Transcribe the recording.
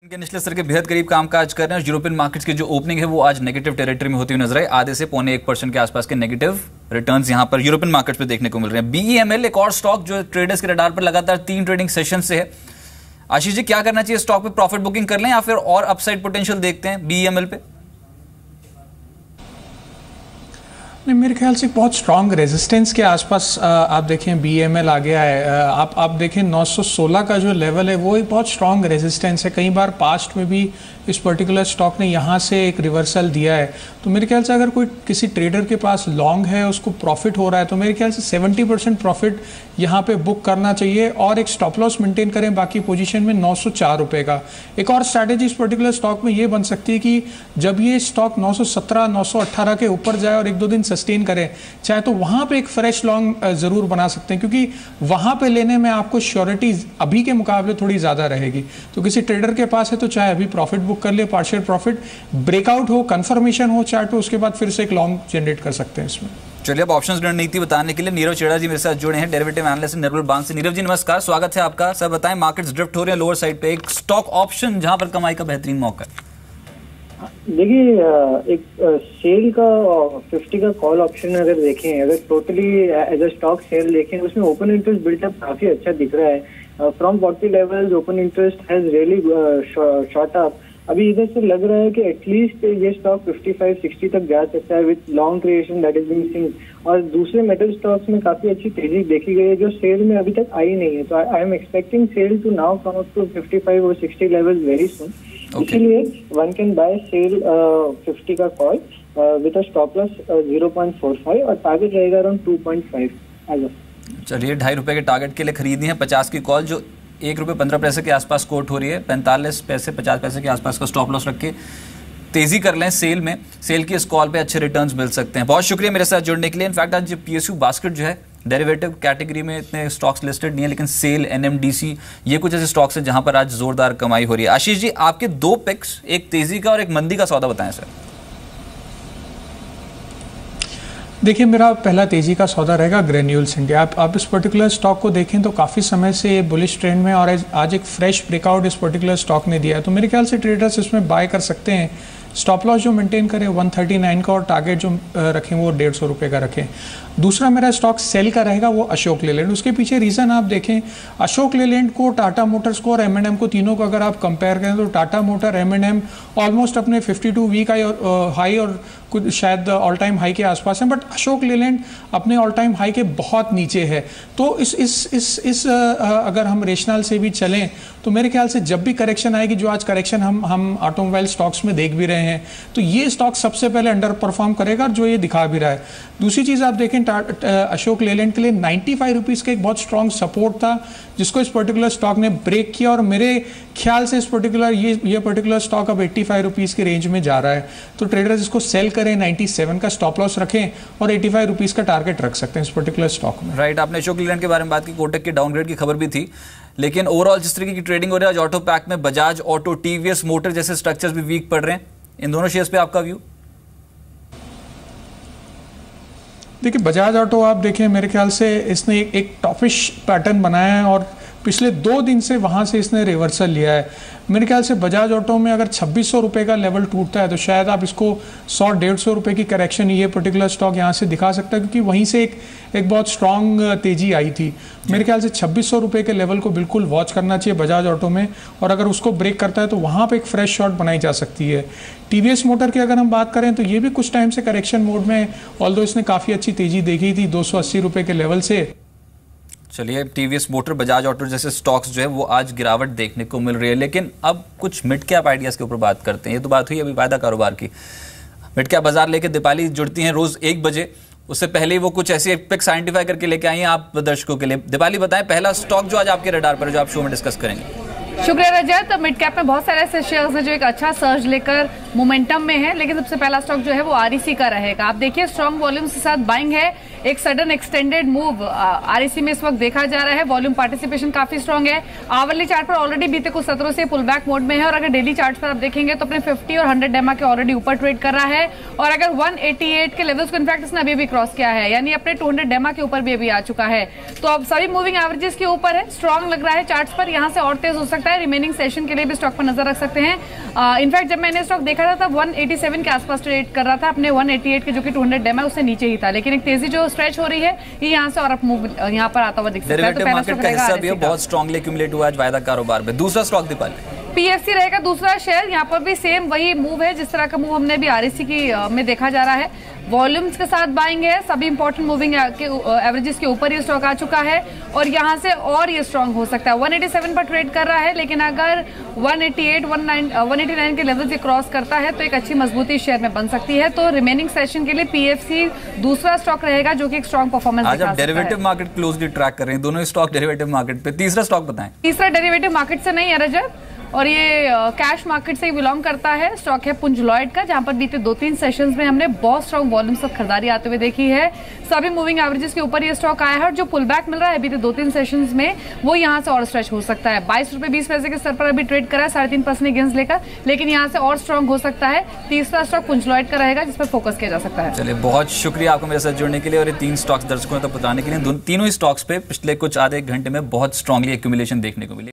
के निचले स्तर के बेहद करीब कामकाज कर रहे हैं। यूरोपियन मार्केट्स की जो ओपनिंग है वो आज नेगेटिव टेरिटरी में होती हुई नजर आई। आधे से पौने 1% के आसपास के नेगेटिव रिटर्न्स यहां पर यूरोपियन मार्केट्स पे देखने को मिल रहे हैं। बीईएमएल एक और स्टॉक जो ट्रेडर्स के रडार पर लगातार 3 ट्रेडिंग सेशन से है। आशीष जी, क्या करना चाहिए? स्टॉक पे प्रॉफिट बुकिंग कर लें या फिर और अपसाइड पोटेंशियल देखते हैं बीईएमएल पे? नहीं, मेरे ख्याल से बहुत स्ट्रॉन्ग रेजिस्टेंस के आसपास आप देखें बीईएमएल आ गया है। आप देखें 916 का जो लेवल है वो एक बहुत स्ट्रॉन्ग रेजिस्टेंस है। कई बार पास्ट में भी इस पर्टिकुलर स्टॉक ने यहाँ से एक रिवर्सल दिया है। तो मेरे ख्याल से अगर कोई किसी ट्रेडर के पास लॉन्ग है, उसको प्रॉफिट हो रहा है, तो मेरे ख्याल से 70% प्रॉफिट यहाँ पे बुक करना चाहिए और एक स्टॉप लॉस मेंटेन करें बाकी पोजीशन में 904 रुपये का। एक और स्ट्रैटेजी इस पर्टिकुलर स्टॉक में ये बन सकती है कि जब ये स्टॉक 917 918 के ऊपर जाए और 1-2 दिन सस्टेन करें, चाहे तो वहाँ पे एक फ्रेश लॉन्ग ज़रूर बना सकते हैं, क्योंकि वहाँ पे लेने में आपको श्योरिटी अभी के मुकाबले थोड़ी ज़्यादा रहेगी। तो किसी ट्रेडर के पास है तो चाहे अभी प्रॉफिट बुक कर ले, पार्शियल प्रॉफिट, ब्रेकआउट हो, कंफर्मेशन हो चार्ट पे, उसके बाद फिर से एक लॉन्ग जनरेट कर सकते हैं इसमें। चलिए, अब ऑप्शंस रणनीति बताने के लिए नीरव चेड़ा जी मेरे साथ जुड़े हैं, डेरिवेटिव एनालिस्ट निर्मल बैंक से। नीरव जी नमस्कार, स्वागत है आपका। सर बताएं, मार्केट्स ड्रिफ्ट हो रहे हैं लोअर साइड पे, एक स्टॉक ऑप्शन जहां पर कमाई का बेहतरीन मौका है। देखिए, एक सेल का 50 का कॉल ऑप्शन अगर देखें, अगर totally as a stock SAIL देखें, उसमें ओपन इंटरेस्ट बिल्डअप काफी अच्छा दिख रहा है। From 40 levels open interest has really shot up. अभी इधर से लग रहा है कि एटलीस्ट ये स्टॉक 55-60 तक जा सकता है with long creation that is being seen. और दूसरे मेटल स्टॉक्स में काफी अच्छी तेजी देखी गई है जो सेल में अभी तक आई नहीं है। तो I am expecting SAIL to now come up to 55 और 60 लेवल्स वेरी सून। इसीलिए वन कैन बाय सेल 50 का call with a stop loss 0.45 और टारगेट रहेगा अराउंड 2.5 एज ऑफ। चलिए, ₹2.5 के टारगेट के लिए खरीदनी है 50 की कॉल जो ₹1.15 के आसपास कोट हो रही है। 45 पैसे 50 पैसे के आसपास का स्टॉप लॉस रख के तेजी कर लें सेल में। सेल की इस कॉल पे अच्छे रिटर्न्स मिल सकते हैं। बहुत शुक्रिया मेरे साथ जुड़ने के लिए। इनफैक्ट आज पीएसयू बास्केट जो है, डेरिवेटिव कैटेगरी में इतने स्टॉक्स लिस्टेड नहीं है, लेकिन सेल, एनएमडीसी, ये कुछ ऐसे स्टॉक्स हैं जहां पर आज जोरदार कमाई हो रही है। आशीष जी, आपके 2 पिक्स, एक तेजी का और एक मंदी का सौदा बताएं सर। देखिए, मेरा पहला तेजी का सौदा रहेगा ग्रेन्यूल्स इंडिया। आप इस पर्टिकुलर स्टॉक को देखें तो काफ़ी समय से बुलिश ट्रेंड में, और आज एक फ्रेश ब्रेकआउट इस पर्टिकुलर स्टॉक ने दिया है। तो मेरे ख्याल से ट्रेडर्स इसमें बाय कर सकते हैं। स्टॉप लॉस जो मेंटेन करें 139 का और टारगेट जो रखें वो ₹150 का रखें। दूसरा मेरा स्टॉक सेल का रहेगा वो अशोक लेलैंड। उसके पीछे रीज़न आप देखें, अशोक लेलैंड को, टाटा मोटर्स को और M&M को, तीनों को अगर आप कंपेयर करें तो टाटा मोटर, M&M ऑलमोस्ट अपने 52 वीक हाई और कुछ शायद ऑल टाइम हाई के आसपास हैं, बट अशोक लेलैंड अपने ऑल टाइम हाई के बहुत नीचे है। तो इस अगर हम रेशनल से भी चलें तो मेरे ख्याल से जब भी करेक्शन आएगी, जो आज करेक्शन हम ऑटोमोबाइल स्टॉक्स में देख भी रहे हैं, तो ये स्टॉक सबसे पहले अंडर परफॉर्म करेगा, और जो ये दिखा भी रहा है। दूसरी चीज़ आप देखें, अशोक लेलैंड के लिए 95 रुपीज़ का एक बहुत स्ट्रॉन्ग सपोर्ट था जिसको इस पर्टिकुलर स्टॉक ने ब्रेक किया, और मेरे ख्याल से इस पर्टिकुलर ये पर्टिकुलर स्टॉक अब 85 रुपीज़ के रेंज में जा रहा है। तो ट्रेडर्स इसको सेल करें, 97 का स्टॉप लॉस रखें और 85 रुपीज़ का टारगेट रख सकते हैं इस पर्टिकुलर स्टॉक में। राइट, आपने अशोक लेलैंड के बारे में बात की, कोटक के डाउनग्रेड की खबर भी थी, लेकिन ओवरऑल जिस तरीके की ट्रेडिंग हो रही है आज ऑटो पैक में, बजाज ऑटो, टीवीएस मोटर जैसे स्ट्रक्चर्स भी वीक पड़ रहे हैं। इन दोनों शेयर्स पे आपका व्यू? देखिए, बजाज ऑटो आप देखें, मेरे ख्याल से इसने एक टॉपिश पैटर्न बनाया है और पिछले 2 दिन से वहाँ से इसने रिवर्सल लिया है। मेरे ख्याल से बजाज ऑटो में अगर 2600 रुपये का लेवल टूटता है तो शायद आप इसको 100-150 रुपये की करेक्शन ये पर्टिकुलर स्टॉक यहाँ से दिखा सकता है, क्योंकि वहीं से एक बहुत स्ट्रांग तेजी आई थी। मेरे ख्याल से 2600 रुपये के लेवल को बिल्कुल वॉच करना चाहिए बजाज ऑटो में, और अगर उसको ब्रेक करता है तो वहाँ पर एक फ्रेश शॉट बनाई जा सकती है। टीवीएस मोटर की अगर हम बात करें तो ये भी कुछ टाइम से करेक्शन मोड में, ऑल्दो इसने काफ़ी अच्छी तेजी देखी थी 280 रुपये के लेवल से। चलिए, टीवीएस मोटर, बजाज ऑटो जैसे स्टॉक्स जो है वो आज गिरावट देखने को मिल रही है। लेकिन अब कुछ मिड कैप आइडियाज़ के ऊपर बात करते हैं। ये तो बात हुई अभी वायदा कारोबार की। मिड कैप बाजार लेके दीपाली जुड़ती हैं रोज 1 बजे। उससे पहले ही वो कुछ ऐसी पिक्स आइडेंटिफाई करके लेके आई हैं आप दर्शकों के लिए। दीपाली बताएं, पहला स्टॉक जो आज आपके रडार पर है जो आप शो में डिस्कस करेंगे। शुक्रिया रजत। मिड कैप में बहुत सारे ऐसे शेयर्स हैं जो एक अच्छा सर्ज लेकर मोमेंटम में है, लेकिन सबसे पहला स्टॉक जो है वो आरईसी का रहेगा। आप देखिए, स्ट्रॉन्ग वॉल्यूम्स के साथ बाइंग है। एक सडन एक्सटेंडेड मूव आरईसी में इस वक्त देखा जा रहा है। वॉल्यूम पार्टिसिपेशन काफी स्ट्रांग है। आवरली चार्ट पर ऑलरेडी बीते कुछ सत्रों से पुल बैक मोड में है और अगर डेली चार्ट पर आप देखेंगे तो अपने 50 और 100 डेमा के ऑलरेडी ऊपर ट्रेड कर रहा है और अगर 188 के लेवल्स को इनफैक्ट इसने अभी भी क्रॉस किया है, यानी अपने 200 डेमा के ऊपर भी अभी आ चुका है। तो अब सभी मूविंग एवरेजेस के ऊपर है, स्ट्रांग लग रहा है चार्ट्स पर। यहां से और तेज हो सकता है। रिमेनिंग सेशन के लिए भी स्टॉक पर नजर रख सकते हैं। इनफैक्ट जब मैंने स्टॉक देखा था तब 187 के आसपास ट्रेड कर रहा था, अपने 188 के जो कि 200 डेमा उससे नीचे ही था, लेकिन एक तेजी जो स्ट्रेच हो रही है ये यहाँ से और मूव यहाँ पर आता हुआ दिख सकता है। तो पहला स्टॉक रहेगा बहुत स्ट्रांगली एक्यूमुलेट हुआ आज वायदा कारोबार में। दूसरा स्टॉक दीपाली पीएफसी रहेगा दूसरा शेयर। यहाँ पर भी सेम वही मूव है जिस तरह का मूव हमने भी आरईसी की में देखा जा रहा है। वॉल्यूम्स के साथ बाइंग है, सभी इंपॉर्टेंट मूविंग एवरेजेस के ऊपर ये स्टॉक आ चुका है और यहाँ से और ये स्ट्रांग हो सकता है। 187 पर ट्रेड कर रहा है, लेकिन अगर 188, 189 के लेवल से क्रॉस करता है तो एक अच्छी मजबूती शेयर में बन सकती है। तो रिमेनिंग सेशन के लिए पीएफसी दूसरा स्टॉक रहेगा जो कि एक स्ट्रांग परफॉर्मेंस आज आप डेरिवेटिव मार्केट क्लोजली ट्रैक कर रहे हैं, दोनों स्टॉक डेरिवेटिव मार्केट पे। तीसरा स्टॉक बताएं। तीसरा डेरिवेटिव मार्केट से नहीं है रजत, और ये कैश मार्केट से ही बिलोंग करता है। स्टॉक है पुंज लॉयड का, जहां पर बीते 2-3 सेशंस में हमने बहुत स्ट्रॉन्ग वॉल्यूम्स ऑफ खरीदारी आते हुए देखी है। सभी मूविंग एवरेजेस के ऊपर ये स्टॉक आया है और जो पुल बैक मिल रहा है बीते 2-3 सेशंस में वो यहां से और स्ट्रेच हो सकता है। 22 रुपए 20 पैसे के स्तर पर अभी ट्रेड करा है 3.5% गेंस लेकर, लेकिन यहां से और स्ट्रॉन्ग हो सकता है। तीसरा स्टॉक पुंज लॉयड का रहेगा जिस पर फोकस किया जा सकता है। चलिए, बहुत शुक्रिया आपको मेरे साथ जुड़ने के लिए और ये 3 स्टॉक्स दर्शकों तक बताने के लिए। तीनों ही स्टॉक्स पे पिछले कुछ आधे घंटे में बहुत स्ट्रांगली एक्यूमुलेशन देखने को मिली।